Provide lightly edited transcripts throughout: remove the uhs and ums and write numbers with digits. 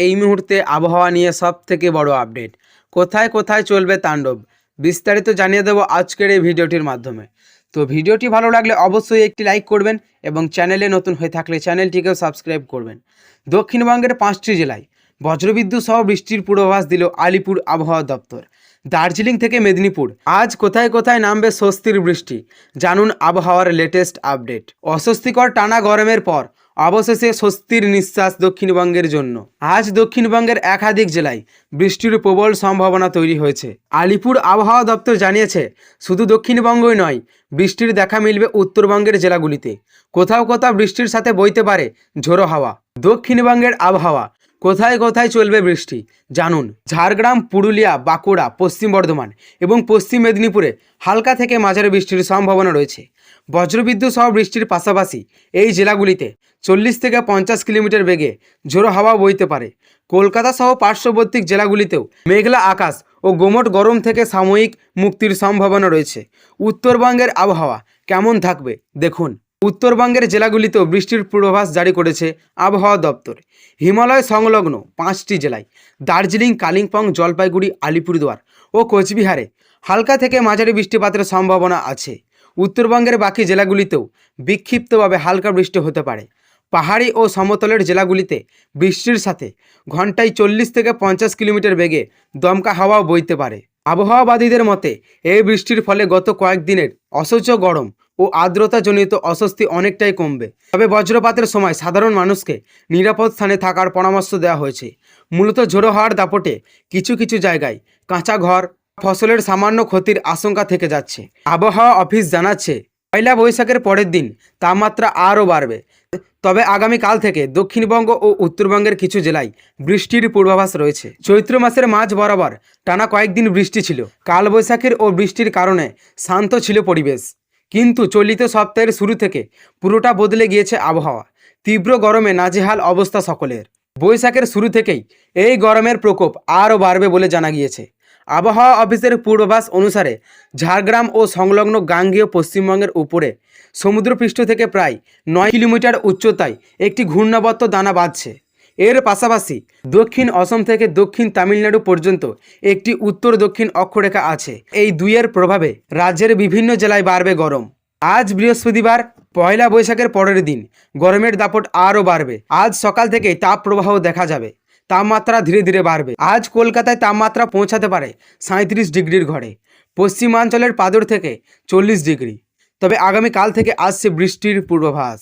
এই মুহূর্তে আবহাওয়া নিয়ে সবথেকে বড় আপডেট, কোথায় কোথায় চলবে তাণ্ডব, বিস্তারিত জানিয়ে দেব আজকের এই ভিডিওটির মাধ্যমে। তো ভিডিওটি ভালো লাগলে অবশ্যই একটি লাইক করবেন এবং চ্যানেলে নতুন হয়ে থাকলে চ্যানেলটিকেও সাবস্ক্রাইব করবেন। দক্ষিণবঙ্গের 5টি জেলায় বজ্রবিদ্যুৎ সহ বৃষ্টির পূর্বাভাস দিল আলিপুর আবহাওয়া দপ্তর। দার্জিলিং থেকে মেদিনীপুর আজ কোথায় কোথায় নামবে স্বস্তির বৃষ্টি, জানুন আবহাওয়ার লেটেস্ট আপডেট। অস্বস্তিকর টানা গরমের পর অবশেষে স্বস্তির নিঃশ্বাস দক্ষিণবঙ্গের জন্য। আজ দক্ষিণবঙ্গের একাধিক জেলায় বৃষ্টির প্রবল সম্ভাবনা তৈরি হয়েছে। আলিপুর আবহাওয়া দপ্তর জানিয়েছে, শুধু দক্ষিণবঙ্গই নয়, বৃষ্টির দেখা মিলবে উত্তরবঙ্গের জেলাগুলিতে। কোথাও কোথাও বৃষ্টির সাথে বইতে পারে ঝোড়ো হাওয়া। দক্ষিণবঙ্গের আবহাওয়া, কোথায় কোথায় চলবে বৃষ্টি, জানুন। ঝাড়গ্রাম, পুরুলিয়া, বাঁকুড়া, পশ্চিম বর্ধমান এবং পশ্চিম মেদিনীপুরে হালকা থেকে মাঝারি বৃষ্টির সম্ভাবনা রয়েছে। বজ্রবিদ্যুৎ সহ বৃষ্টির পাশাপাশি এই জেলাগুলিতে 40 থেকে 50 কিলোমিটার বেগে ঝোড়ো হাওয়া বইতে পারে। কলকাতা সহ পার্শ্ববর্তী জেলাগুলিতেও মেঘলা আকাশ ও গুমোট গরম থেকে সাময়িক মুক্তির সম্ভাবনা রয়েছে। উত্তরবঙ্গের আবহাওয়া কেমন থাকবে দেখুন। উত্তরবঙ্গের জেলাগুলিতেও বৃষ্টির পূর্বাভাস জারি করেছে আবহাওয়া দপ্তর। হিমালয় সংলগ্ন 5টি জেলায় দার্জিলিং, কালিম্পং, জলপাইগুড়ি, আলিপুরদুয়ার ও কোচবিহারে হালকা থেকে মাঝারি বৃষ্টিপাতের সম্ভাবনা আছে। উত্তরবঙ্গের বাকি জেলাগুলিতেও বিক্ষিপ্তভাবে হালকা বৃষ্টি হতে পারে। পাহাড়ি ও সমতলের জেলাগুলিতে বৃষ্টির সাথে ঘন্টায় 40 থেকে 50 কিলোমিটার বেগে দমকা হাওয়াও বইতে পারে। আবহাওয়াবাদীদের মতে এই বৃষ্টির ফলে গত কয়েকদিনের অসহ্য গরম ও আর্দ্রতাজনিত অস্বস্তি অনেকটাই কমবে। তবে বজ্রপাতের সময় সাধারণ মানুষকে নিরাপদ স্থানে থাকার পরামর্শ দেওয়া হয়েছে। মূলত ঝোড়ো হাওয়ার দাপটে কিছু কিছু জায়গায় কাঁচা ঘর, ফসলের সামান্য ক্ষতির আশঙ্কা থেকে যাচ্ছে। আবহাওয়া অফিস জানাচ্ছে, পয়লা বৈশাখের পরের দিন তাপমাত্রা আরও বাড়বে। তবে আগামীকাল থেকে দক্ষিণবঙ্গ ও উত্তরবঙ্গের কিছু জেলায় বৃষ্টির পূর্বাভাস রয়েছে। চৈত্র মাসের মাঝ বরাবর টানা কয়েকদিন বৃষ্টি ছিল। কালবৈশাখীর ও বৃষ্টির কারণে শান্ত ছিল পরিবেশ, কিন্তু চলিত সপ্তাহের শুরু থেকে পুরোটা বদলে গিয়েছে আবহাওয়া। তীব্র গরমে নাজেহাল অবস্থা সকলের। বৈশাখের শুরু থেকেই এই গরমের প্রকোপ আরও বাড়বে বলে জানা গিয়েছে। আবহাওয়া অফিসের পূর্বাভাস অনুসারে ঝাড়গ্রাম ও সংলগ্ন গাঙ্গেয় পশ্চিমবঙ্গের উপরে সমুদ্রপৃষ্ঠ থেকে প্রায় 9 কিলোমিটার উচ্চতায় একটি ঘূর্ণাবর্ত দানা বাঁধছে। এর পাশাপাশি দক্ষিণ অসম থেকে দক্ষিণ তামিলনাড়ু পর্যন্ত একটি উত্তর দক্ষিণ অক্ষরেখা আছে। এই দুইয়ের প্রভাবে রাজ্যের বিভিন্ন জেলায় বাড়বে গরম। আজ বৃহস্পতিবার, পয়লা বৈশাখের পরের দিন গরমের দাপট আরও বাড়বে। আজ সকাল থেকেই তাপ প্রবাহ দেখা যাবে। তাপমাত্রা ধীরে ধীরে বাড়বে। আজ কলকাতায় তাপমাত্রা পৌঁছাতে পারে 37 ডিগ্রির ঘরে, পশ্চিমাঞ্চলের পাদর থেকে 40 ডিগ্রি। তবে আগামীকাল থেকে আসছে বৃষ্টির পূর্বাভাস।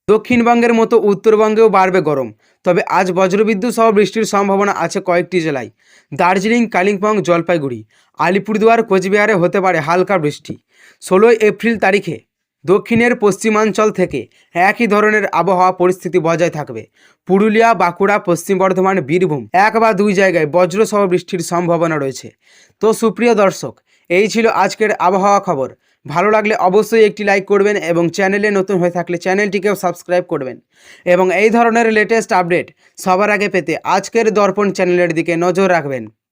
দক্ষিণবঙ্গের মতো উত্তরবঙ্গেও বাড়বে গরম। তবে আজ বজ্রবিদ্যুৎ সহ বৃষ্টির সম্ভাবনা আছে কয়েকটি জেলায়। দার্জিলিং, কালিম্পং, জলপাইগুড়ি, আলিপুরদুয়ার, কোচবিহারে হতে পারে হালকা বৃষ্টি। 16 এপ্রিল তারিখে দক্ষিণের পশ্চিমাঞ্চল থেকে একই ধরনের আবহাওয়া পরিস্থিতি বজায় থাকবে। পুরুলিয়া, বাঁকুড়া, পশ্চিম বর্ধমান, বীরভূম 1 বা 2 জায়গায় বজ্রসহ বৃষ্টির সম্ভাবনা রয়েছে। তো সুপ্রিয় দর্শক, এই ছিল আজকের আবহাওয়া খবর। ভালো লাগলে অবশ্যই একটি লাইক করবেন এবং চ্যানেলে নতুন হয়ে থাকলে চ্যানেলটিকেও সাবস্ক্রাইব করবেন এবং এই ধরনের লেটেস্ট আপডেট সবার আগে পেতে আজকের দর্পণ চ্যানেলের দিকে নজর রাখবেন।